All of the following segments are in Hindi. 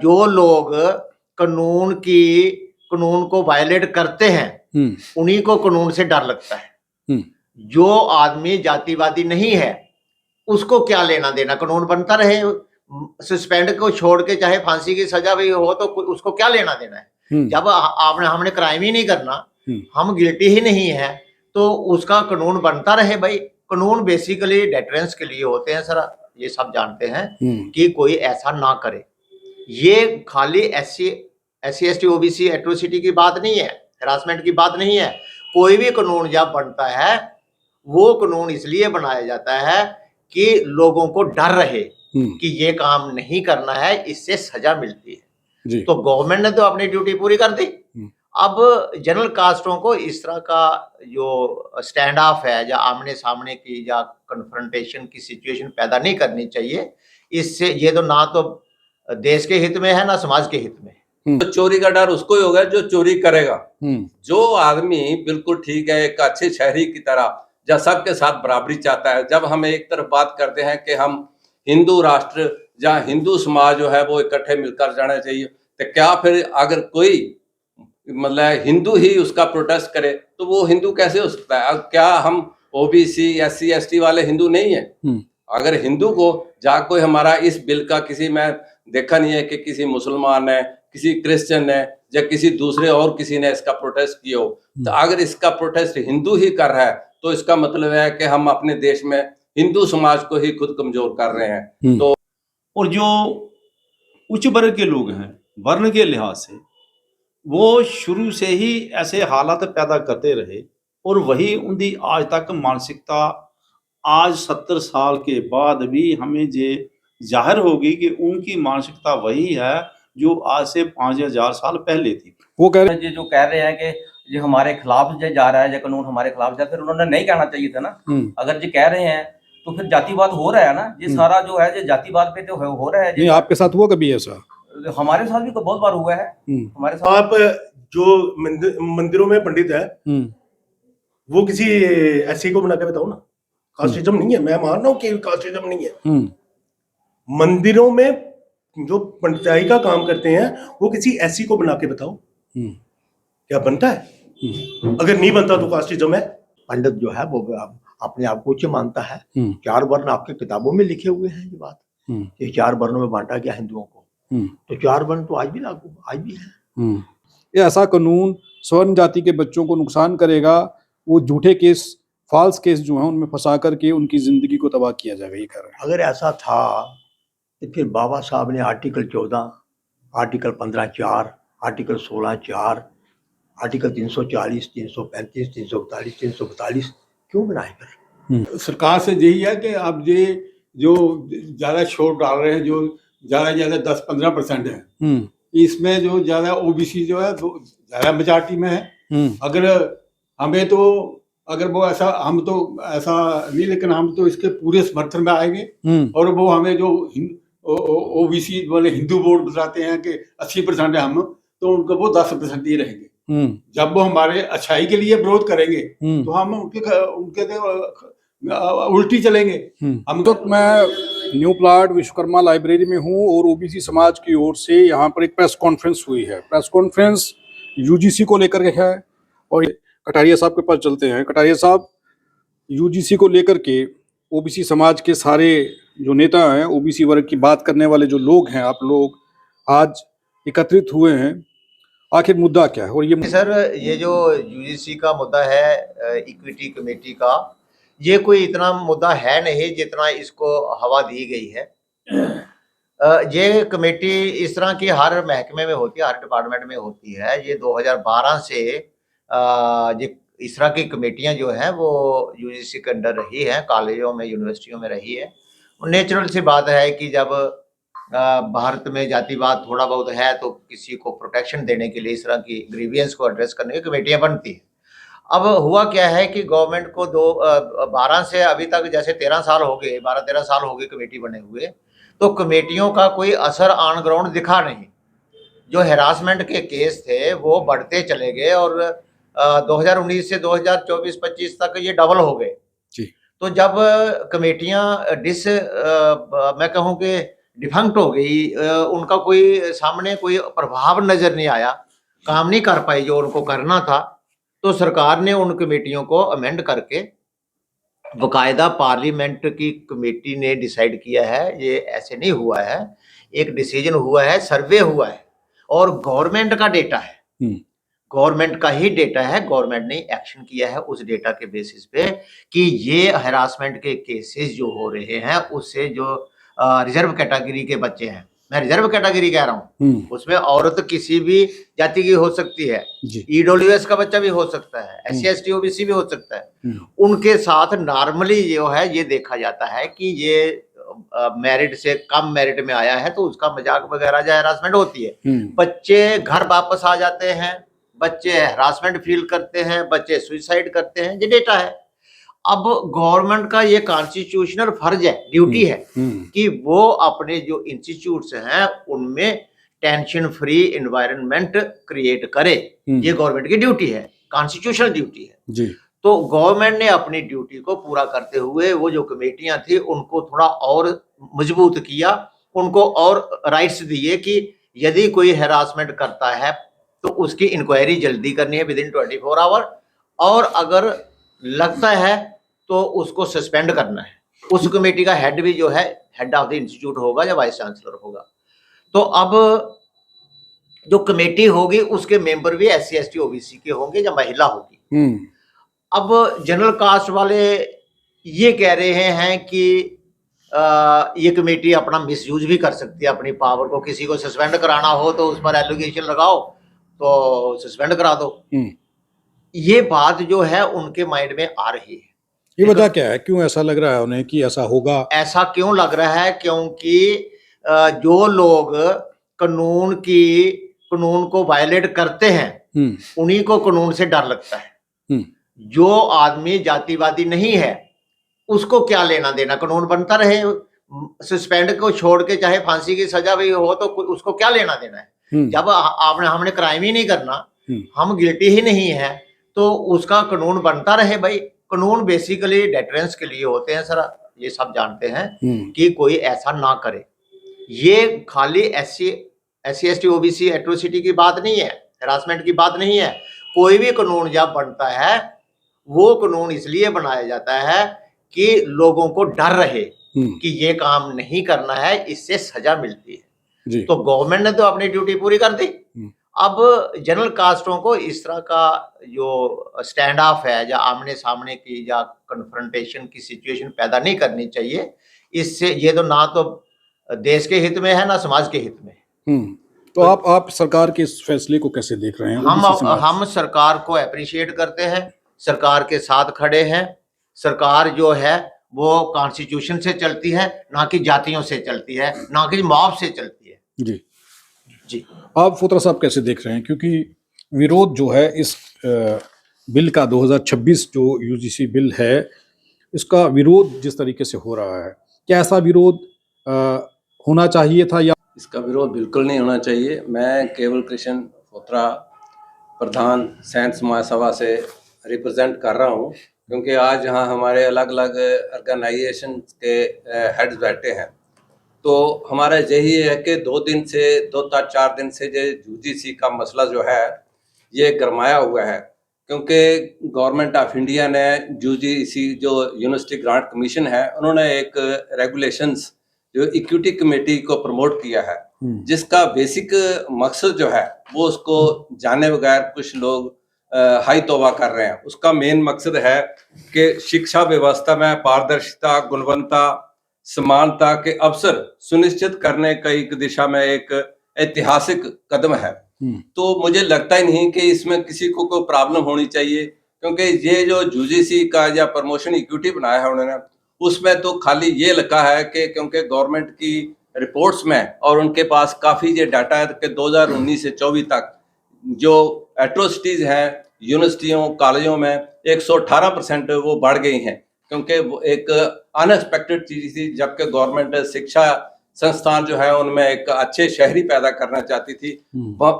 जो लोग कानून को वायलेट करते हैं, उन्हीं को कानून से डर लगता है। जो आदमी जातिवादी नहीं है, उसको क्या लेना देना, कानून बनता रहे, सस्पेंड को छोड़ के चाहे फांसी की सजा भी हो तो उसको क्या लेना देना है। जब हमने क्राइम ही नहीं करना, हम गिल्टी ही नहीं है, तो उसका कानून बनता रहे भाई। कानून बेसिकली डेटरेंस के लिए होते हैं सर, ये सब जानते हैं कि कोई ऐसा ना करे। ये खाली SC ST OBC एट्रोसिटी की बात नहीं है, हरासमेंट की बात नहीं है। कोई भी कानून जब बनता है, वो कानून इसलिए बनाया जाता है कि लोगों को डर रहे कि ये काम नहीं करना है, इससे सजा मिलती है। तो गवर्नमेंट ने तो अपनी ड्यूटी पूरी कर दी। अब जनरल कास्टों को इस तरह का जो स्टैंड ऑफ है, या आमने सामने की या कन्फ्रंटेशन की सिचुएशन पैदा नहीं करनी चाहिए। इससे ये तो ना तो देश के हित में है, ना समाज के हित में। तो चोरी का डर उसको ही होगा जो चोरी करेगा। जो आदमी बिल्कुल ठीक है, एक अच्छे शहरी की तरह जब सबके साथ बराबरी चाहता है, जब हम एक तरफ बात करते हैं कि हम हिंदू राष्ट्र या हिंदू समाज जो है वो इकट्ठे मिलकर जाना चाहिए, तो क्या फिर अगर कोई मतलब हिंदू ही उसका प्रोटेस्ट करे तो वो हिंदू कैसे हो सकता है? क्या हम OBC SC ST वाले हिंदू नहीं है? अगर हिंदू को जहाँ कोई हमारा इस बिल का किसी में देखा नहीं है कि किसी मुसलमान है, किसी क्रिश्चियन है या किसी दूसरे और किसी ने इसका प्रोटेस्ट किया हो, तो अगर इसका प्रोटेस्ट हिंदू ही कर रहा है तो इसका मतलब है कि हम अपने देश में हिंदू समाज को ही खुद कमजोर कर रहे हैं। तो और जो उच्च वर्ग के लोग हैं, वर्ण के लिहाज से, वो शुरू से ही ऐसे हालात पैदा करते रहे, और वही उनकी आज तक मानसिकता, आज 70 साल के बाद भी हमें ये जाहिर होगी कि उनकी मानसिकता वही है जो आज से 5000 साल पहले थी। वो कह रहे हैं, जो कह रहे हैं कि ये हमारे खिलाफ जो जा रहा है, ये कानून हमारे खिलाफ जा, फिर उन्होंने नहीं कहना चाहिए था ना। अगर ये कह रहे हैं तो फिर जातिवाद हो रहा है ना, ये सारा जो है ये जातिवाद पे तो हो रहा है। नहीं, आपके साथ हुआ कभी ऐसा? हमारे साथ भी बहुत बार हुआ है। हमारे साथ आप जो मंदिरों में पंडित है, वो किसी ऐसी को बना के बताओ ना। कास्टिज्म नहीं है, मैं मान रहा हूँ कि कास्टिज्म नहीं है। मंदिरों में जो पंडिताई का काम करते हैं, वो किसी ऐसी को बना के बताओ, क्या बनता है? अगर नहीं बनता तो कास्टिज्म है। पंडित जो है वो अपने आप को उच्च मानता है। 4 वर्ण आपके किताबों में लिखे हुए हैं। ये बात, ये 4 वर्णों में बांटा गया हिंदुओं को, तो 4 वर्ण तो आज भी लागू, आज भी है। ये ऐसा कानून स्वर्ण जाति के बच्चों को नुकसान करेगा। वो झूठे केस, फॉल्स केस जो है उनमें फंसा करके उनकी जिंदगी को तबाह किया जाएगा, ये कर रहे हैं। अगर ऐसा था तो फिर बाबा साहब ने आर्टिकल 14, आर्टिकल 15(4), आर्टिकल 16(4), आर्टिकल 340, 335, 341, 342 क्यों बनाए फिर? सरकार से यही है कि अब ये जो ज्यादा छूट डाल रहे हैं, जो ज्यादा 10-15% है, इसमें जो ज्यादा OBC जो है ज्यादा मेजॉरिटी में है। अगर हमें तो, अगर वो ऐसा, हम तो ऐसा नहीं, लेकिन हम तो इसके पूरे समर्थन में आएंगे। और वो हमें जो OBC वाले हिंदू बोर्ड बताते हैं कि 80% है हम, तो उनको वो 10% ही रहेंगे। जब वो हमारे अच्छाई के लिए विरोध करेंगे तो हम उनके उल्टी चलेंगे। हम तो मैं न्यू प्लाट विश्वकर्मा लाइब्रेरी में हूँ और OBC समाज की ओर से यहाँ पर एक प्रेस कॉन्फ्रेंस हुई है। प्रेस कॉन्फ्रेंस UGC को लेकर के है, और कटारिया साहब के पास चलते हैं। कटारिया साहब, UGC को लेकर के OBC समाज के सारे जो नेता हैं, OBC वर्ग की बात करने वाले जो लोग हैं, आप लोग आज एकत्रित हुए हैं, आखिर मुद्दा क्या है? और ये सर, ये जो UGC का मुद्दा है, इक्विटी कमेटी का, ये कोई इतना मुद्दा है नहीं जितना इसको हवा दी गई है। ये कमेटी इस तरह की हर महकमे में होती है, हर डिपार्टमेंट में होती है। ये 2012 से ये इस तरह की कमेटियां जो हैं वो UGC के अंडर रही है, कॉलेजों में, यूनिवर्सिटियों में रही है। नेचुरल सी बात है कि जब भारत में जातिवाद थोड़ा बहुत है तो किसी को प्रोटेक्शन देने के लिए इस तरह की ग्रीवियंस को एड्रेस करने की कमेटियां बनती हैं। अब हुआ क्या है कि गवर्नमेंट को 12 से अभी तक, जैसे 13 साल हो गए, 12-13 साल हो गए कमेटी बने हुए, तो कमेटियों का कोई असर ऑन ग्राउंड दिखा नहीं। जो हैरासमेंट के केस थे वो बढ़ते चले गए, और 2019 से 2024-25 तक ये डबल हो गए। तो जब कमेटियां मैं कहूँ कि डिफंक्ट हो गई, उनका कोई सामने कोई प्रभाव नजर नहीं आया, काम नहीं कर पाई जो उनको करना था, तो सरकार ने उन कमेटियों को अमेंड करके बकायदा पार्लियामेंट की कमेटी ने डिसाइड किया है, ये ऐसे नहीं हुआ है, एक डिसीजन हुआ है, सर्वे हुआ है और गवर्नमेंट का डेटा है, गवर्नमेंट का ही डेटा है, गवर्नमेंट ने एक्शन किया है उस डेटा के बेसिस पे कि ये हरासमेंट के केसेस जो हो रहे हैं उससे जो रिजर्व कैटेगरी के बच्चे हैं, मैं रिजर्व कैटेगरी कह रहा हूँ, उसमें औरत किसी भी जाति की हो सकती है, ईडब्ल्यूएस का बच्चा भी हो सकता है, SC ST OBC भी हो सकता है, उनके साथ नॉर्मली जो है ये देखा जाता है कि ये मेरिट से कम मेरिट में आया है तो उसका मजाक वगैरह जो हरासमेंट होती है, बच्चे घर वापस आ जाते हैं, बच्चे हरासमेंट फील करते हैं, बच्चे सुसाइड करते हैं, ये डेटा है। अब गवर्नमेंट का ये कॉन्स्टिट्यूशनल फर्ज है, ड्यूटी है कि वो अपने जो इंस्टीट्यूट्स हैं उनमें टेंशन फ्री एनवायरनमेंट क्रिएट करे, ये गवर्नमेंट की ड्यूटी है, कॉन्स्टिट्यूशनल ड्यूटी है जी। तो गवर्नमेंट ने अपनी ड्यूटी को पूरा करते हुए वो जो कमेटियां थी उनको थोड़ा और मजबूत किया, उनको और राइट्स दिए कि यदि कोई हैरासमेंट करता है तो उसकी इंक्वायरी जल्दी करनी है विद इन 24 आवर, और अगर लगता है तो उसको सस्पेंड करना है। उस कमेटी का हेड भी जो है हेड ऑफ द इंस्टीट्यूट होगा या वाइस चांसलर होगा। तो अब जो कमेटी होगी उसके मेंबर भी SC ST OBC के होंगे या महिला होगी। अब जनरल कास्ट वाले ये कह रहे हैं कि ये कमेटी अपना मिसयूज भी कर सकती है अपनी पावर को, किसी को सस्पेंड कराना हो तो उस पर एलिगेशन लगाओ तो सस्पेंड करा दो। ये बात जो है उनके माइंड में आ रही है। ये वजह क्या है, क्यों ऐसा लग रहा है उन्हें कि ऐसा होगा? ऐसा क्यों लग रहा है? क्योंकि जो लोग कानून को वायलेट करते हैं उन्हीं को कानून से डर लगता है। जो आदमी जातिवादी नहीं है उसको क्या लेना देना, कानून बनता रहे, सस्पेंड को छोड़ के चाहे फांसी की सजा भी हो तो उसको क्या लेना देना है। जब हमने क्राइम ही नहीं करना, हम गिल्टी ही नहीं है, तो उसका कानून बनता रहे। भाई कानून बेसिकली डेटरेंस के लिए होते हैं सर, ये सब जानते हैं कि कोई ऐसा ना करे। ये खाली SC ST OBC एट्रोसिटी की बात नहीं है, हरासमेंट की बात नहीं है। कोई भी कानून जब बनता है वो कानून इसलिए बनाया जाता है कि लोगों को डर रहे कि ये काम नहीं करना है, इससे सजा मिलती है। तो गवर्नमेंट ने तो अपनी ड्यूटी पूरी कर दी। अब जनरल कास्टों को इस तरह का जो स्टैंड ऑफ है या आमने सामने की या कन्फ्रंटेशन की सिचुएशन पैदा नहीं करनी चाहिए। इससे ये तो ना तो देश के हित में है ना समाज के हित में। तो आप सरकार के इस फैसले को कैसे देख रहे हैं? हम सरकार को अप्रिशिएट करते हैं, सरकार के साथ खड़े हैं। सरकार जो है वो कॉन्स्टिट्यूशन से चलती है, ना कि जातियों से चलती है, ना कि मॉब से चलती है। जी जी। आप फोत्रा साहब कैसे देख रहे हैं, क्योंकि विरोध जो है इस बिल का 2026 जो UGC बिल है इसका विरोध जिस तरीके से हो रहा है, क्या ऐसा विरोध होना चाहिए था? या इसका विरोध बिल्कुल नहीं होना चाहिए। मैं केवल कृष्ण फोत्रा प्रधान सैन्स महासभा से रिप्रेजेंट कर रहा हूँ, क्योंकि आज यहाँ हमारे अलग अलग ऑर्गेनाइजेशन के हेड्स बैठे हैं। तो हमारा यही है कि 2-4 दिन से जो UGC का मसला जो है ये गरमाया हुआ है, क्योंकि गवर्नमेंट ऑफ इंडिया ने UGC जो यूनिवर्सिटी ग्रांट कमीशन है उन्होंने एक रेगुलेशंस जो इक्विटी कमेटी को प्रमोट किया है, जिसका बेसिक मकसद जो है वो उसको जाने बगैर कुछ लोग हाई तौबा कर रहे हैं। उसका मेन मकसद है कि शिक्षा व्यवस्था में पारदर्शिता, गुणवत्ता, समानता के अवसर सुनिश्चित करने का एक दिशा में एक ऐतिहासिक कदम है। तो मुझे लगता ही नहीं कि इसमें किसी को कोई प्रॉब्लम होनी चाहिए, क्योंकि ये जो UGC का या प्रमोशन इक्विटी बनाया है उन्होंने, उसमें तो खाली ये लिखा है कि क्योंकि गवर्नमेंट की रिपोर्ट्स में और उनके पास काफ़ी ये डाटा है कि 2019 से 24 तक जो एट्रोसिटीज़ हैं यूनिवर्सिटियों कॉलेजों में 118% वो बढ़ गई हैं, क्योंकि वो एक अनएक्सपेक्टेड चीज़ थी। जबकि गवर्नमेंट शिक्षा संस्थान जो है उनमें एक अच्छे शहरी पैदा करना चाहती थी,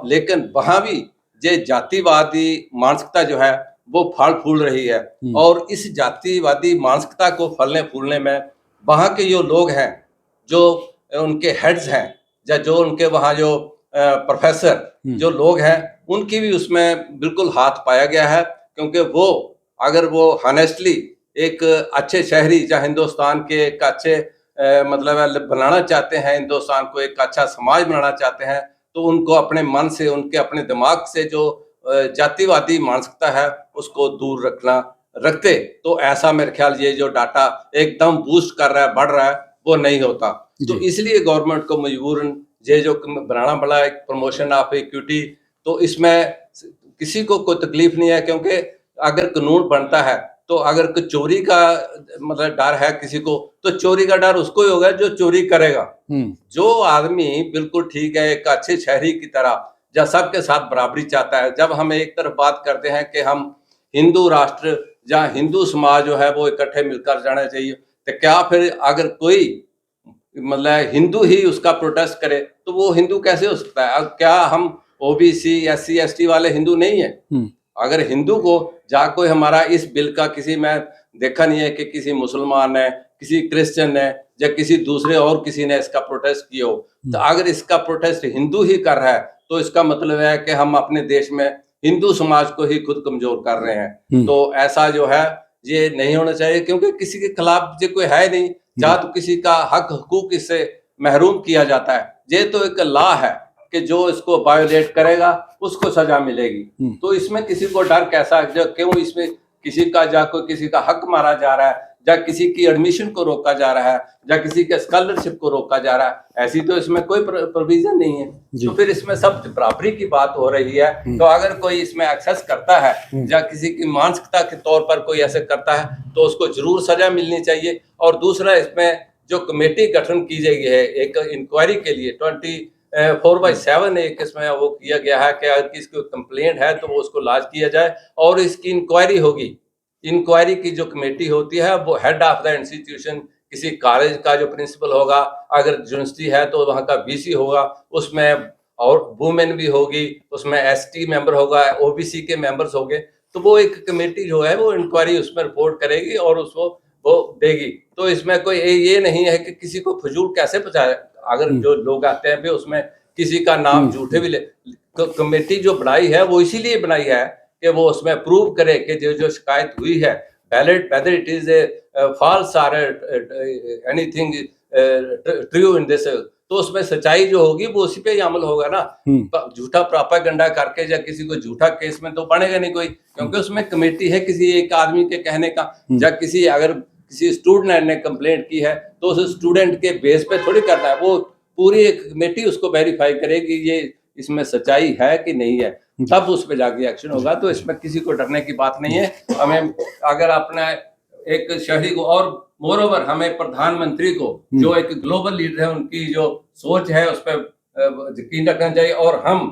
लेकिन वहाँ भी ये जातिवादी मानसिकता जो है वो फल फूल रही है। और इस जातिवादी मानसिकता को फलने फूलने में वहाँ के जो लोग हैं जो उनके हेड्स हैं या जो उनके वहाँ जो प्रोफेसर जो लोग हैं उनकी भी उसमें बिल्कुल हाथ पाया गया है, क्योंकि वो अगर वो हॉनेस्टली एक अच्छे शहरी या हिंदुस्तान के एक अच्छे मतलब बनाना चाहते हैं, हिंदुस्तान को एक अच्छा समाज बनाना चाहते हैं, तो उनको अपने मन से, उनके अपने दिमाग से जो जातिवादी मानसिकता है उसको दूर रखते तो ऐसा मेरे ख्याल ये जो डाटा एकदम बूस्ट कर रहा है, बढ़ रहा है, वो नहीं होता। तो इसलिए गवर्नमेंट को मजबूरन ये जो बनाना पड़ा एक प्रमोशन ऑफ इक्विटी, तो इसमें किसी को कोई तकलीफ नहीं है, क्योंकि अगर कानून बनता है तो अगर कोई चोरी का मतलब डर है किसी को, तो चोरी का डर उसको ही होगा जो चोरी करेगा। जो आदमी बिल्कुल ठीक है, एक अच्छे शहरी की तरह या सबके साथ बराबरी चाहता है, जब हम एक तरफ बात करते हैं कि हम हिंदू राष्ट्र या हिंदू समाज जो है वो इकट्ठे मिलकर जाना चाहिए, तो क्या फिर अगर कोई मतलब हिंदू ही उसका प्रोटेस्ट करे तो वो हिंदू कैसे हो सकता है? अब क्या हम ओबीसी SC ST वाले हिंदू नहीं है? अगर हिंदू को जा कोई हमारा इस बिल का किसी में देखा नहीं है कि किसी मुसलमान ने, किसी क्रिश्चियन ने या किसी दूसरे और किसी ने इसका प्रोटेस्ट किया हो, तो अगर इसका प्रोटेस्ट हिंदू ही कर रहा है तो इसका मतलब है कि हम अपने देश में हिंदू समाज को ही खुद कमजोर कर रहे हैं। तो ऐसा जो है ये नहीं होना चाहिए, क्योंकि किसी के खिलाफ जो कोई है नहीं, या तो किसी का हक हकूक इससे महरूम किया जाता है। ये तो एक लॉ है कि जो इसको वायोलेट करेगा उसको सजा मिलेगी। तो इसमें किसी को डर कैसा, क्यों इसमें किसी का जा कोई किसी का हक मारा जा रहा है, या किसी की एडमिशन को रोका जा रहा है, या किसी के स्कॉलरशिप को रोका जा रहा है, ऐसी तो इसमें कोई प्रोविजन नहीं है। तो फिर इसमें सब बराबरी की बात हो रही है। तो अगर कोई इसमें एक्सेस करता है या किसी की मानसिकता के तौर पर कोई ऐसे करता है तो उसको जरूर सजा मिलनी चाहिए। और दूसरा, इसमें जो कमेटी गठन की गई है एक इंक्वायरी के लिए 24/7 एक इसमें वो किया गया है कि अगर किसी को कंप्लेंट है तो वो उसको लॉन्च किया जाए और इसकी इंक्वायरी होगी। इंक्वायरी की जो कमेटी होती है वो हेड ऑफ द इंस्टीट्यूशन, किसी कॉलेज का जो प्रिंसिपल होगा, अगर यूनिवर्सिटी है तो वहाँ का VC होगा, उसमें और वुमेन भी होगी, उसमें ST मेंबर होगा, OBC के मेंबर्स होंगे। तो वो एक कमेटी जो है वो इंक्वायरी उसमें रिपोर्ट करेगी और उसको वो देगी। तो इसमें कोई ये नहीं है कि किसी को फजूल कैसे पहुंचाए। अगर जो लोग आते हैं भी उसमें किसी का नाम झूठे भी ले, कमेटी जो बनाई है वो इसीलिए बनाई है कि वो उसमें प्रूव करे कि जो शिकायत हुई है, whether it is a false or anything true in this, तो उसमें सच्चाई जो होगी वो उसी पे ही अमल होगा ना। झूठा प्रोपेगेंडा करके या किसी को झूठा केस में तो बनेगा नहीं कोई, क्योंकि उसमें कमेटी है किसी एक आदमी के कहने का। या किसी अगर किसी स्टूडेंट ने कंप्लेंट की है तो उस स्टूडेंट के बेस पे थोड़ी करना है, वो पूरी एक कमेटी उसको वेरीफाई करेगी ये इसमें सच्चाई है कि नहीं है, तब उस पे जाके एक्शन होगा। तो इसमें किसी को डरने की बात नहीं है। हमें अगर अपना एक शहरी को, और मोरओवर हमें प्रधानमंत्री को जो एक ग्लोबल लीडर है उनकी जो सोच है उस पर यकीन रखना चाहिए। और हम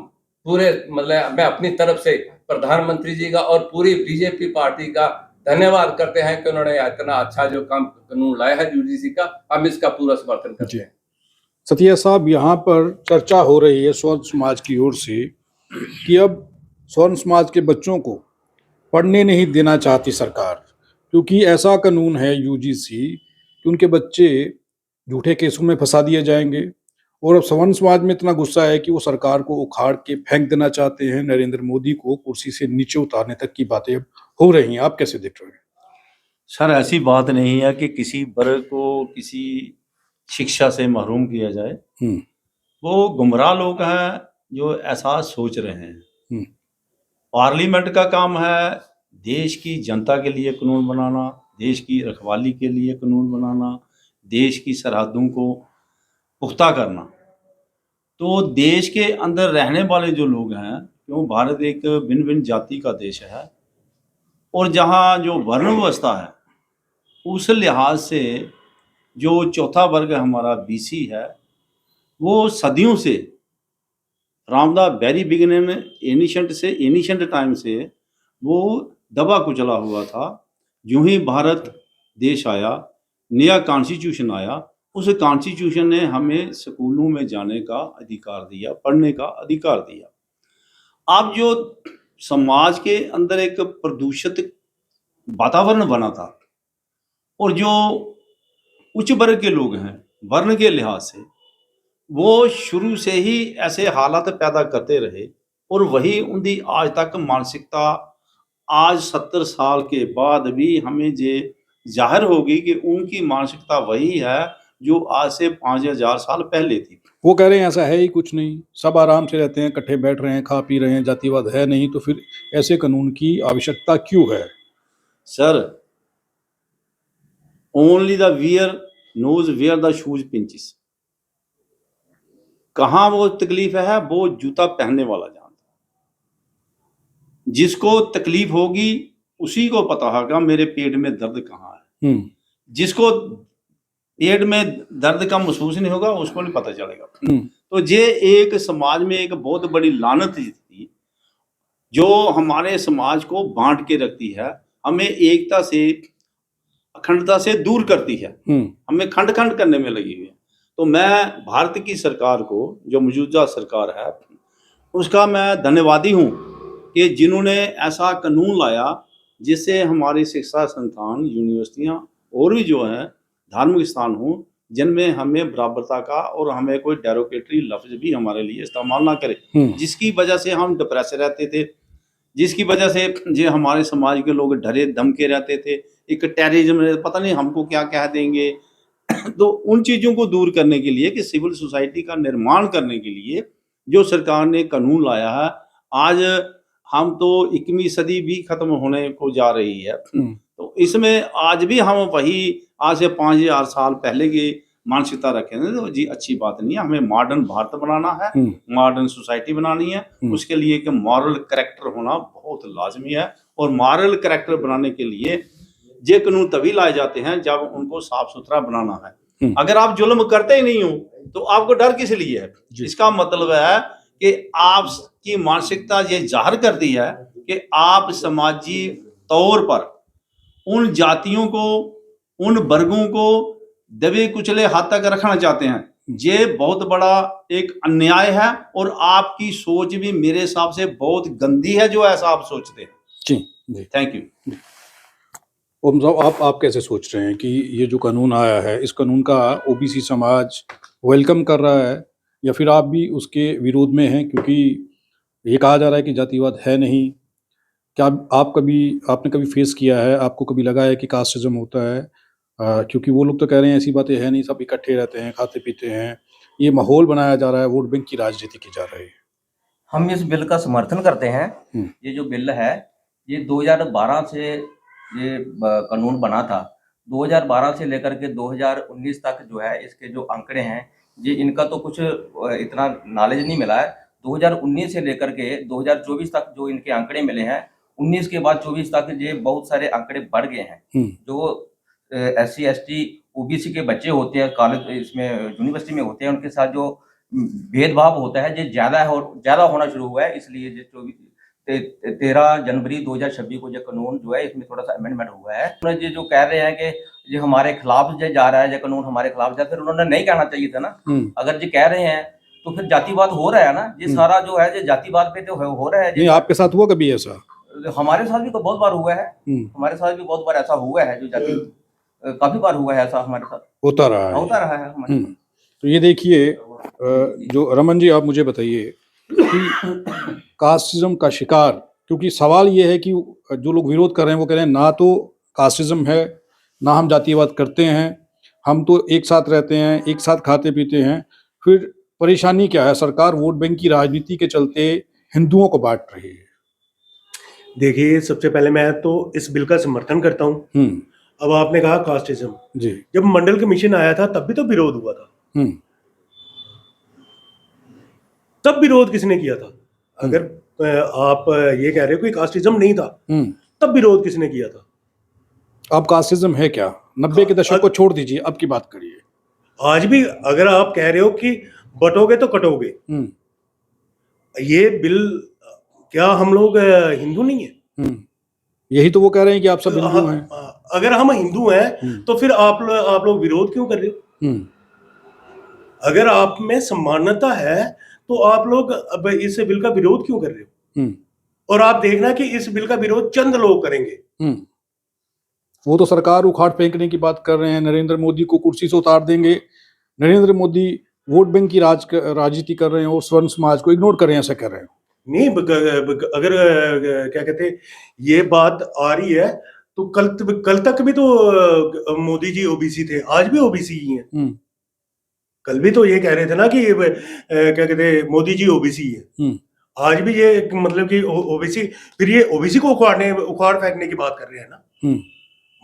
पूरे मतलब मैं अपनी तरफ से प्रधानमंत्री जी का और पूरी बीजेपी पार्टी का धन्यवाद करते हैं कि उन्होंने इतना अच्छा जो काम कानून लाया है UGC का, हम इसका पूरा समर्थन करते हैं। सतिया साहब, यहाँ पर चर्चा हो रही है स्वर्ण समाज की ओर से कि अब स्वर्ण समाज के बच्चों को पढ़ने नहीं देना चाहती सरकार, क्योंकि ऐसा कानून है UGC कि उनके बच्चे झूठे केसों में फंसा दिए जाएंगे। और अब स्वर्ण समाज में इतना गुस्सा है कि वो सरकार को उखाड़ के फेंक देना चाहते हैं, नरेंद्र मोदी को कुर्सी से नीचे उतारने तक की बातें अब हो रही हैं। आप कैसे देख रहे हैं? सर, ऐसी बात नहीं है कि किसी वर्ग को किसी शिक्षा से महरूम किया जाए। वो गुमराह लोग हैं जो ऐसा सोच रहे हैं। पार्लियामेंट का काम है देश की जनता के लिए कानून बनाना, देश की रखवाली के लिए कानून बनाना, देश की सरहदों को पुख्ता करना। तो देश के अंदर रहने वाले जो लोग हैं, क्यों भारत एक भिन्न भिन्न जाति का देश है, और जहाँ जो वर्ण व्यवस्था है उस लिहाज से जो चौथा वर्ग हमारा BC है, वो सदियों से from the very beginning ancient time से वो दबा कुचला हुआ था। यूं ही भारत देश आया, नया कॉन्स्टिट्यूशन आया, उस कॉन्स्टिट्यूशन ने हमें स्कूलों में जाने का अधिकार दिया, पढ़ने का अधिकार दिया। अब जो समाज के अंदर एक प्रदूषित वातावरण बना था, और जो उच्च वर्ग के लोग हैं वर्ण के लिहाज से, वो शुरू से ही ऐसे हालात पैदा करते रहे और वही उनकी आज तक मानसिकता आज 70 साल के बाद भी हमें ये जाहिर होगी कि उनकी मानसिकता वही है जो आज से 5000 साल पहले थी। वो कह रहे हैं ऐसा है ही कुछ नहीं, सब आराम से रहते हैं, इकट्ठे बैठ रहे हैं, खा पी रहे हैं, जातिवाद है नहीं, तो फिर ऐसे कानून की आवश्यकता क्यों है? Sir, only the wear knows where the shoes pinches. कहाँ वो तकलीफ है वो जूता पहनने वाला जानता है। जिसको तकलीफ होगी उसी को पता होगा मेरे पेट में दर्द कहाँ है। जिसको पेट में दर्द का महसूस नहीं होगा उसको नहीं पता चलेगा। तो ये एक समाज में एक बहुत बड़ी लानत थी जो हमारे समाज को बांट के रखती है, हमें एकता से अखंडता से दूर करती है, हमें खंड खंड करने में लगी हुई है। तो मैं भारत की सरकार को, जो मौजूदा सरकार है, उसका मैं धन्यवादी हूँ कि जिन्होंने ऐसा कानून लाया जिससे हमारी शिक्षा संस्थान, यूनिवर्सिटियाँ और भी जो हैं धार्मिक स्थान हों जिनमें हमें बराबरता का और हमें कोई डेरोगेटरी लफ्ज भी हमारे लिए इस्तेमाल ना करे, जिसकी वजह से हम डिप्रेस रहते थे, जिसकी वजह से जो हमारे समाज के लोग डरे धमके रहते थे, एक टेररिज्म, पता नहीं हमको क्या कह देंगे। तो उन चीज़ों को दूर करने के लिए कि सिविल सोसाइटी का निर्माण करने के लिए जो सरकार ने कानून लाया है, आज हम तो 21वीं सदी भी खत्म होने को जा रही है। तो इसमें आज भी हम वही आज से 5000 साल पहले की मानसिकता रखें तो जी अच्छी बात नहीं है। हमें मॉडर्न भारत बनाना है, मॉडर्न सोसाइटी बनानी है, उसके लिए कि मॉरल कैरेक्टर होना बहुत लाजमी है। और मॉरल कैरेक्टर बनाने के लिए ये कानून तभी लाए जाते हैं जब उनको साफ सुथरा बनाना है। अगर आप जुल्म करते ही नहीं हो तो आपको डर किस लिए है? इसका मतलब है कि आपकी मानसिकता ये जाहिर करती है कि आप समाजी तौर पर उन जातियों को, उन वर्गों को दबे कुचले हाथ तक रखना चाहते हैं। ये बहुत बड़ा एक अन्याय है और आपकी सोच भी मेरे हिसाब से बहुत गंदी है जो ऐसा आप सोचते हैं। जी, थैंक यू। ओम साहब, आप कैसे सोच रहे हैं कि ये जो कानून आया है, इस कानून का ओबीसी समाज वेलकम कर रहा है या फिर आप भी उसके विरोध में हैं? क्योंकि ये कहा जा रहा है कि जातिवाद है नहीं। क्या आपने कभी फेस किया है, आपको कभी लगा है कि कास्टिज्म होता है? क्योंकि वो लोग तो कह रहे हैं ऐसी बातें है नहीं, सब इकट्ठे रहते हैं, खाते पीते हैं, ये माहौल बनाया जा रहा है, वोट बैंक की राजनीति की जा रही है। हम इस बिल का समर्थन करते हैं। ये जो बिल है ये 2012 से ये कानून बना था। 2012 से लेकर के 2019 तक जो है इसके जो आंकड़े हैं ये इनका तो कुछ इतना नॉलेज नहीं मिला है। 2019 से लेकर के 2024 तक जो इनके आंकड़े मिले हैं, 19 के बाद 24 तक ये बहुत सारे आंकड़े बढ़ गए हैं। जो SC ST OBC के बच्चे होते हैं कॉलेज इसमें यूनिवर्सिटी में होते हैं, उनके साथ जो भेदभाव होता है ये ज्यादा होना शुरू हुआ है। इसलिए जो 13 जनवरी 2026 को जो कानून जो है इसमें थोड़ा सा अमेंडमेंट हुआ है। ये जो कह रहे हैं कि ये हमारे खिलाफ जो जा रहा है, ये कानून हमारे खिलाफ जा, फिर उन्होंने नहीं कहना चाहिए था ना। अगर ये कह रहे हैं तो फिर जातिवाद हो रहा है ना, ये सारा जो है ये जातिवाद पे तो हो रहा है। नहीं, आपके साथ हुआ कभी ऐसा? हमारे साथ भी बहुत बार हुआ है, हमारे साथ भी बहुत बार ऐसा हुआ है, जो जाति काफी बार हुआ है ऐसा हमारे साथ होता रहा है हमारे। तो ये देखिए, जो रमन जी, आप मुझे बताइए कि कास्टिज्म का शिकार, क्योंकि सवाल ये है कि जो लोग विरोध कर रहे हैं वो कह रहे हैं ना तो कास्टिज्म है, ना हम जातिवाद करते हैं, हम तो एक साथ रहते हैं, एक साथ खाते पीते हैं, फिर परेशानी क्या है? सरकार वोट बैंक की राजनीति के चलते हिंदुओं को बांट रही है। देखिए, सबसे पहले मैं तो इस बिल का समर्थन करता हूँ। अब आपने कहा कास्टिज्म, जी, जब मंडल कमीशन आया था तब भी तो विरोध हुआ था। तब विरोध किसने किया था? अगर आप ये कह रहे हो कि कास्टिज्म नहीं था, तब विरोध किसने किया था? अब कास्टिज्म है क्या? 90 के दशक को छोड़ दीजिए, अब की बात करिए। आज भी अगर आप कह रहे हो कि बटोगे तो कटोगे, ये बिल, क्या हम लोग हिंदू नहीं है? यही तो वो कह रहे हैं कि आप सब हिंदू हैं। अगर हम हिंदू हैं तो फिर आप लोग विरोध क्यों कर रहे हो? अगर आप में समानता है तो आप लोग अब इस बिल का विरोध क्यों कर रहे हो? और आप देखना कि इस बिल का विरोध चंद लोग करेंगे। वो तो सरकार उखाड़ फेंकने की बात कर रहे हैं, नरेंद्र मोदी को कुर्सी से उतार देंगे। नरेंद्र मोदी वोट बैंक की राजनीति कर रहे हैं और स्वर्ण समाज को इग्नोर कर रहे हैं, ऐसा कर रहे हैं? नहीं, अगर क्या कहते हैं, ये बात आ रही है तो कल तक भी तो मोदी जी ओबीसी थे, आज भी ओबीसी ही हैं। कल भी तो ये कह रहे थे ना कि क्या कहते हैं, मोदी जी ओबीसी है। आज भी ये मतलब कि ओबीसी, फिर ये ओबीसी को उखाड़ फेंकने की बात कर रहे हैं ना।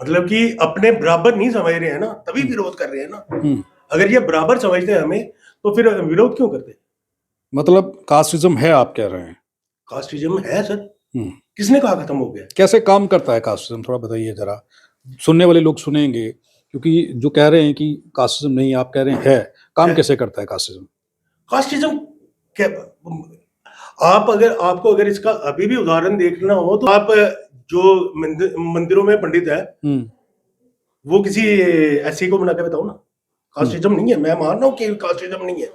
मतलब कि अपने बराबर नहीं समझ रहे हैं ना, तभी विरोध कर रहे हैं ना। अगर ये बराबर समझते हैं हमें तो फिर विरोध क्यों करते? मतलब कास्टिज्म है, आप कह रहे हैं? कास्टिज्म है सर, किसने कहा खत्म हो गया? कैसे काम करता है कास्टिज्म, थोड़ा बताइए जरा, सुनने वाले लोग सुनेंगे, क्योंकि जो कह रहे हैं कि कास्टिज्म नहीं, आप कह रहे हैं है, काम कैसे करता है कास्टिज्म? कास्टिज्म क्या, आपको अगर इसका अभी भी उदाहरण देखना हो तो आप जो मंदिरों में पंडित है वो किसी ऐसी को बना के बताओ ना। कास्टिज्म नहीं है, मैं मान रहा हूँ कि कास्टिज्म नहीं है।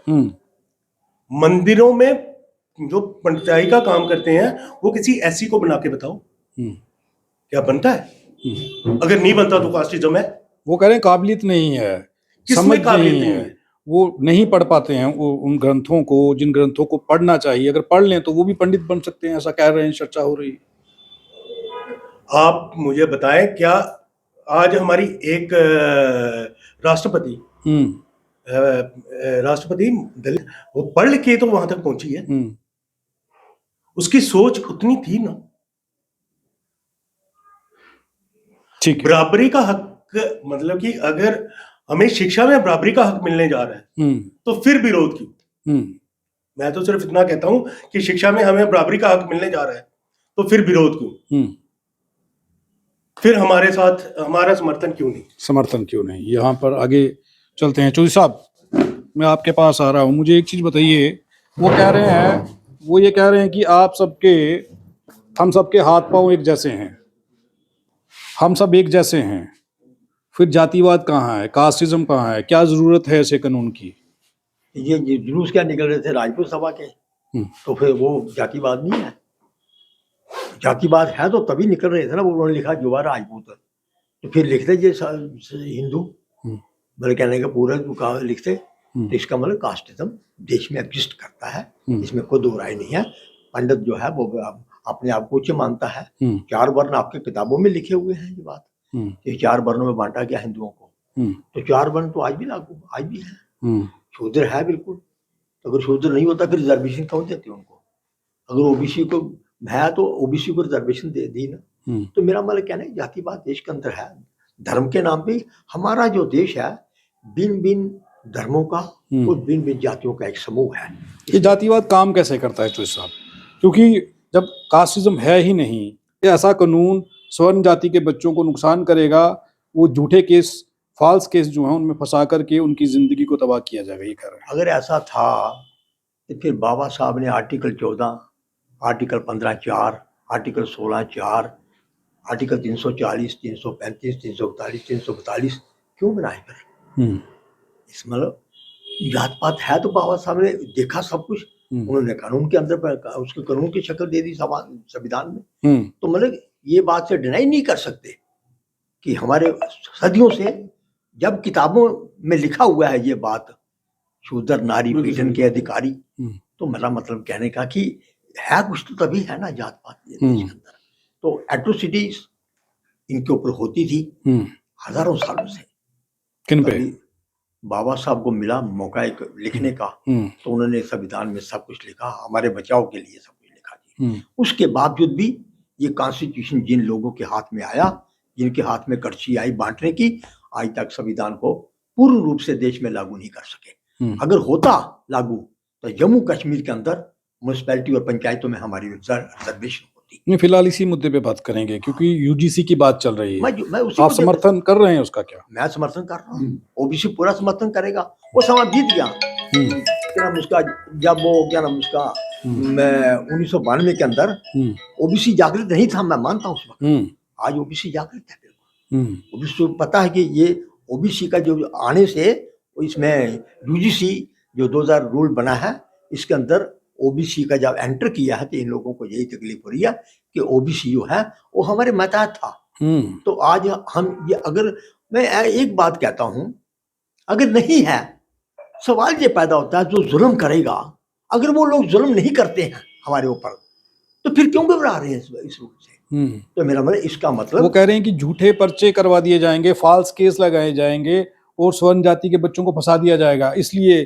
मंदिरों में जो पंडिताई का काम करते हैं वो किसी ऐसी को बना के बताओ, क्या बनता है? अगर नहीं बनता तो कास्टिज्म है। वो कह रहे हैं काबिलियत नहीं है, समझ नहीं है, वो नहीं पढ़ पाते हैं वो उन ग्रंथों को, जिन ग्रंथों को पढ़ना चाहिए। अगर पढ़ लें तो वो भी पंडित बन सकते हैं, ऐसा कह रहे हैं, चर्चा हो रही है। आप मुझे बताएं, क्या आज हमारी एक राष्ट्रपति दलित, वो पढ़ लिख के तो वहां तक पहुंची है। उसकी सोच उतनी थी ना। ठीक है, बराबरी का हक, मतलब कि अगर हमें शिक्षा में बराबरी का हक मिलने जा रहा है तो फिर विरोध क्यों? मैं तो सिर्फ इतना कहता हूं कि शिक्षा में हमें बराबरी का हक मिलने जा रहा है तो फिर विरोध क्यों? फिर हमारे साथ हमारा समर्थन क्यों नहीं? यहाँ पर आगे चलते हैं। चौधरी साहब, मैं आपके पास आ रहा हूँ, मुझे एक चीज बताइए। वो ये कह रहे हैं कि हम सबके हाथ पांव एक जैसे हैं, हम सब एक जैसे हैं, फिर जातिवाद कहाँ है, कास्टिज्म कहाँ है, क्या जरूरत है ऐसे कानून की? ये जुलूस क्या निकल रहे थे राजपूत सभा के, तो फिर वो जातिवाद नहीं है? जातिवाद है तो तभी निकल रहे थे ना। वो उन्होंने लिखा युवा राजपूत, तो फिर लिखते ये हिंदू, मेरे कहने का पूरा लिखते, तो इसका मतलब कास्टिज्म देश में एग्जिस्ट करता है, इसमें कोई दो राय नहीं है। पंडित जो है वो अपने आप को उच्च मानता है। 4 वर्ण आपके किताबों में लिखे हुए हैं। ये बात, ये 4 वर्णों में बांटा गया हिंदुओं को, तो 4 वर्ण तो आज भी लागू, आज भी है। शूद्र है बिल्कुल, तो अगर शूद्र नहीं होता फिर रिजर्वेशन कौन देते उनको? अगर ओबीसी को है तो ओबीसी को रिजर्वेशन दे दी ना। तो मेरा मतलब कहना है जातिवाद देश के अंदर है। धर्म के नाम पे हमारा जो देश है भिन्न भिन्न धर्मों का और भिन्न भिन्न जातियों का एक समूह है। ये जातिवाद काम कैसे करता है चौधरी साहब? क्योंकि जब कास्टिज्म है ही नहीं, ये ऐसा कानून स्वर्ण जाति के बच्चों को नुकसान करेगा। वो झूठे केस, फॉल्स केस जो हैं उनमें फंसा करके उनकी जिंदगी को तबाह किया जाएगा, ये कह रहे हैं। अगर ऐसा था तो फिर बाबा साहब ने आर्टिकल 14, आर्टिकल 15(4), आर्टिकल 16(4), आर्टिकल 340, 335, 341, 342 क्यों बनाए फिर? इस मतलब जात पात है तो बाबा साहब ने देखा सब कुछ, उन्होंने कानून के अंदर उसके कानून की शक्ल दे दी संविधान में। तो मतलब ये बात से डिनाई नहीं कर सकते कि हमारे सदियों से जब किताबों में लिखा हुआ है ये बात, शूद्र नारी पीड़न के अधिकारी, तो मेरा मतलब कहने का कि है कुछ तो तभी है ना जात पात देश के अंदर। तो एट्रोसिटीज इनके ऊपर होती थी हजारों सालों से। किन पे? बाबा साहब को मिला मौका एक लिखने का, तो उन्होंने संविधान में सब कुछ लिखा, हमारे बचाव के लिए सब कुछ लिखा जी। उसके बावजूद भी ये कॉन्स्टिट्यूशन जिन लोगों के हाथ में आया, जिनके हाथ में कड़छी आई बांटने की, आज तक संविधान को पूर्ण रूप से देश में लागू नहीं कर सके। अगर होता लागू तो जम्मू कश्मीर के अंदर म्युनिसिपैलिटी और पंचायतों में हमारी रिजर्वेशन होती। नहीं, फिलहाल इसी मुद्दे पे बात करेंगे क्योंकि यूजीसी की बात चल रही है। मैं उसी आप समर्थन कर रहे हैं उसका? क्या मैं समर्थन कर रहा हूँ, ओबीसी पूरा समर्थन करेगा। वो समय बीत गया, क्या नाम उसका, जब वो क्या नाम उसका 1992 के अंदर ओबीसी जागृत नहीं था, मैं मानता हूँ उस वक्त। आज ओबीसी जागृत है बिल्कुल। ओबीसी को पता है कि ये ओबीसी का जो आने से इसमें यूजीसी जो 2000 रूल बना है, इसके अंदर ओबीसी का जब एंटर किया है तो इन लोगों को यही तकलीफ हो रही है कि ओबीसी जो है वो हमारे महताज था। तो आज हम ये, अगर मैं एक बात कहता हूं, अगर नहीं है सवाल ये पैदा होता है, जो जुल्म करेगा, अगर वो लोग जुल्म नहीं करते हैं हमारे ऊपर, तो फिर क्यों घबरा रहे हैं इस रूप से? तो मेरा मतलब इसका मतलब वो कह रहे हैं कि झूठे पर्चे करवा दिए जाएंगे, फाल्स केस लगाए जाएंगे और स्वर्ण जाति के बच्चों को फंसा दिया जाएगा, इसलिए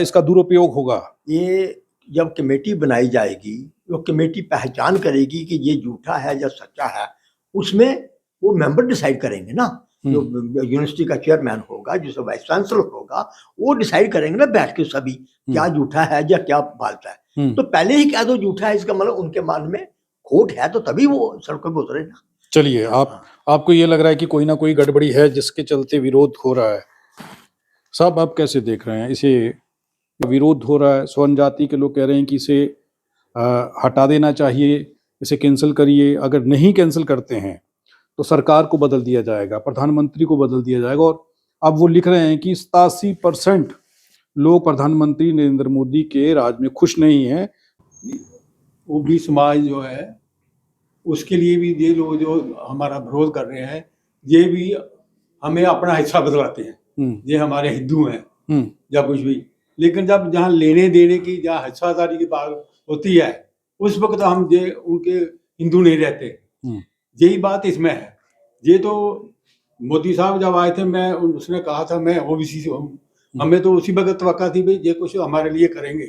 इसका दुरुपयोग होगा। ये जब कमेटी बनाई जाएगी, वो कमेटी पहचान करेगी कि ये झूठा है या सच्चा है, उसमें वो मेंबर डिसाइड करेंगे ना, जो यूनिवर्सिटी का चेयरमैन होगा, जो वाइस चांसलर होगा, वो डिसाइड करेंगे ना बैठ के सभी क्या झूठा है या क्या बात है। तो पहले ही कह दो झूठा है, इसका मतलब उनके मन में खोट है, तो तभी वो सड़कों पे उतरे ना। चलिए, आपको ये लग रहा है कि कोई ना कोई गड़बड़ी है जिसके चलते विरोध हो रहा है। साहब, आप कैसे देख रहे हैं इसे? विरोध हो रहा है, स्वर्ण जाति के लोग कह रहे हैं कि इसे हटा देना चाहिए, इसे कैंसिल करिए, अगर नहीं कैंसिल करते हैं तो सरकार को बदल दिया जाएगा, प्रधानमंत्री को बदल दिया जाएगा। और अब वो लिख रहे हैं कि 87% लोग प्रधानमंत्री नरेंद्र मोदी के राज में खुश नहीं हैं। ओबी समाज जो है उसके लिए भी ये लोग जो हमारा विरोध कर रहे हैं, ये भी हमें अपना हिस्सा बदलाते हैं। ये हमारे हिंदू हैं या कुछ भी, लेकिन जब जहाँ लेने देने की, जहाँ हिस्सादारी की बात होती है, उस वक्त हम ये उनके हिंदू नहीं रहते। यही बात इसमें है। ये तो मोदी साहब जब आए थे, मैं उसने कहा था मैं ओबीसी से हूँ, हमें तो उसी वक्त तवक्का थी भाई ये कुछ हमारे लिए करेंगे।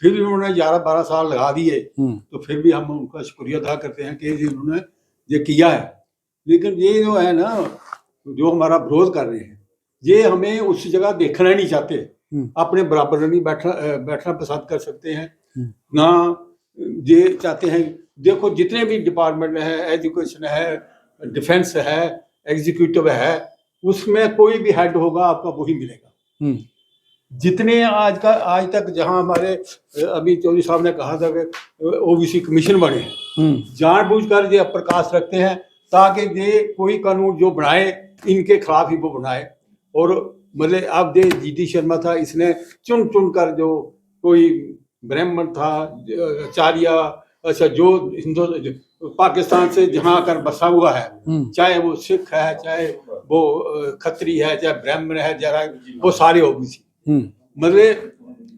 फिर भी उन्होंने 11-12 साल लगा दिए, तो फिर भी हम उनका शुक्रिया अदा करते हैं कि उन्होंने ये किया है। लेकिन ये जो है ना, जो हमारा विरोध कर रहे हैं, ये हमें उस जगह देखना नहीं चाहते, अपने बराबर नहीं बैठना पसंद कर सकते हैं ना। ये चाहते हैं, देखो जितने भी डिपार्टमेंट है, एजुकेशन है, डिफेंस है, एग्जीक्यूटिव है, उसमें कोई भी हेड होगा आपका वही मिलेगा। जितने आज तक जहां हमारे अभी चौधरी साहब ने कहा था कि ओबीसी कमीशन बने हैं, जानबूझकर ये प्रकाश रखते हैं ताकि ये कोई कानून जो बनाए इनके खिलाफ ही वो बनाए। और मतलब अब ये जीडी शर्मा था, इसने चुन चुन कर, जो कोई ब्राह्मण था, आचार्य, अच्छा जो हिंदू पाकिस्तान से जहाँ आकर बसा हुआ है, चाहे वो सिख है, चाहे वो खत्री है, चाहे ब्राह्मण है, जरा वो सारे ओबीसी। मतलब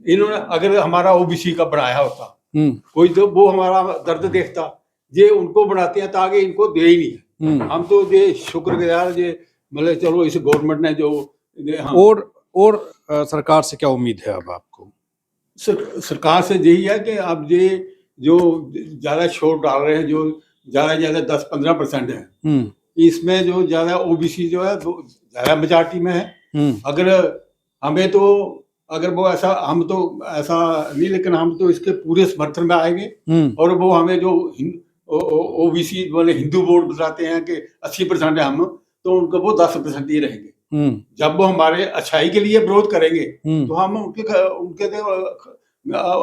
इन्होंने अगर हमारा ओबीसी का बनाया होता कोई, तो वो हमारा दर्द देखता। ये उनको बनाते हैं ताकि इनको दे ही नहीं। हम तो ये शुक्रगुजार, ये मतलब चलो इस गवर्नमेंट ने जो और सरकार से क्या उम्मीद है अब आपको? सरकार से यही है कि अब ये जो ज्यादा छूट डाल रहे हैं, जो ज्यादा 10-15% है, इसमें जो ज्यादा ओबीसी जो है ज्यादा मेजॉरिटी में है। अगर हमें तो, अगर वो ऐसा, हम तो ऐसा नहीं, लेकिन हम तो इसके पूरे समर्थन में आएंगे। और वो हमें जो ओबीसी वाले हिंदू वोट बताते हैं कि 80% है हम, तो उनको वो 10% ही रहेंगे। जब वो हमारे अच्छाई के लिए विरोध करेंगे तो हम उनके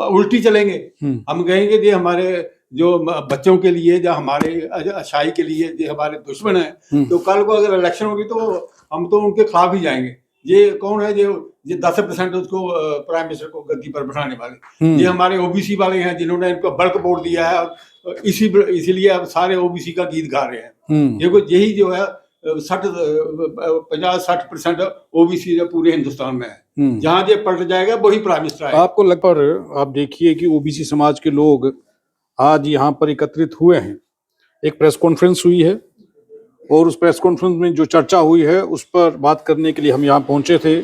उल्टी चलेंगे। हम कहेंगे ये हमारे जो बच्चों के लिए, या हमारे अच्छाई के लिए ये हमारे दुश्मन है। तो कल को अगर इलेक्शन होगी तो हम तो उनके खिलाफ ही जाएंगे। ये कौन है जो ये 10% उसको प्राइम मिनिस्टर को गद्दी पर बैठाने वाले? ये हमारे ओबीसी वाले हैं जिन्होंने इनको बल्क वोट दिया है, और इसीलिए अब सारे ओबीसी का गीत गा रहे हैं। ये यही जो है 50-60% ओबीसी पूरे हिंदुस्तान में है। जहां ये पलट जाएगा वही प्राइम मिनिस्टर आएगा। आपको लगभग, आप देखिए कि ओबीसी समाज के लोग आज यहाँ पर एकत्रित हुए हैं। एक प्रेस कॉन्फ्रेंस हुई है और उस प्रेस कॉन्फ्रेंस में जो चर्चा हुई है उस पर बात करने के लिए हम यहाँ पहुंचे थे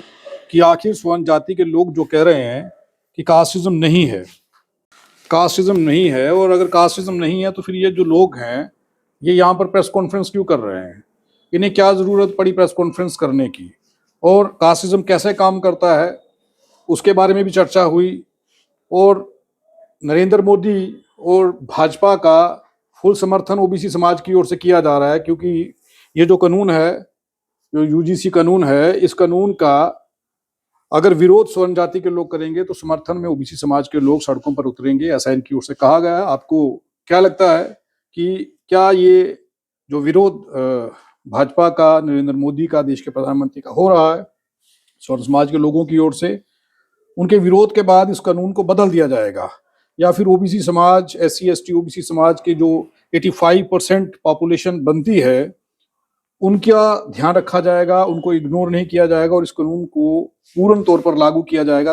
कि आखिर स्वर्ण जाति के लोग जो कह रहे हैं कि कास्टिज्म नहीं है, कास्टिज्म नहीं है, और अगर कास्टिज्म नहीं है तो फिर ये जो लोग हैं ये यहाँ पर प्रेस कॉन्फ्रेंस क्यों कर रहे हैं? इन्हें क्या ज़रूरत पड़ी प्रेस कॉन्फ्रेंस करने की? और कास्टिज्म कैसे काम करता है उसके बारे में भी चर्चा हुई। और नरेंद्र मोदी और भाजपा का फुल समर्थन ओबीसी समाज की ओर से किया जा रहा है, क्योंकि ये जो कानून है, जो यूजीसी कानून है, इस कानून का अगर विरोध स्वर्ण जाति के लोग करेंगे तो समर्थन में ओबीसी समाज के लोग सड़कों पर उतरेंगे, ऐसा इनकी ओर से कहा गया है। आपको क्या लगता है कि क्या ये जो विरोध भाजपा का, नरेंद्र मोदी का, देश के प्रधानमंत्री का हो रहा है स्वर्ण समाज के लोगों की ओर से, उनके विरोध के बाद इस कानून को बदल दिया जाएगा, या फिर ओबीसी समाज, SC ST ओबीसी समाज के जो 85% पॉपुलेशन बनती है उनका ध्यान रखा जाएगा, उनको इग्नोर नहीं किया जाएगा और इस कानून को पूर्ण तौर पर लागू किया जाएगा।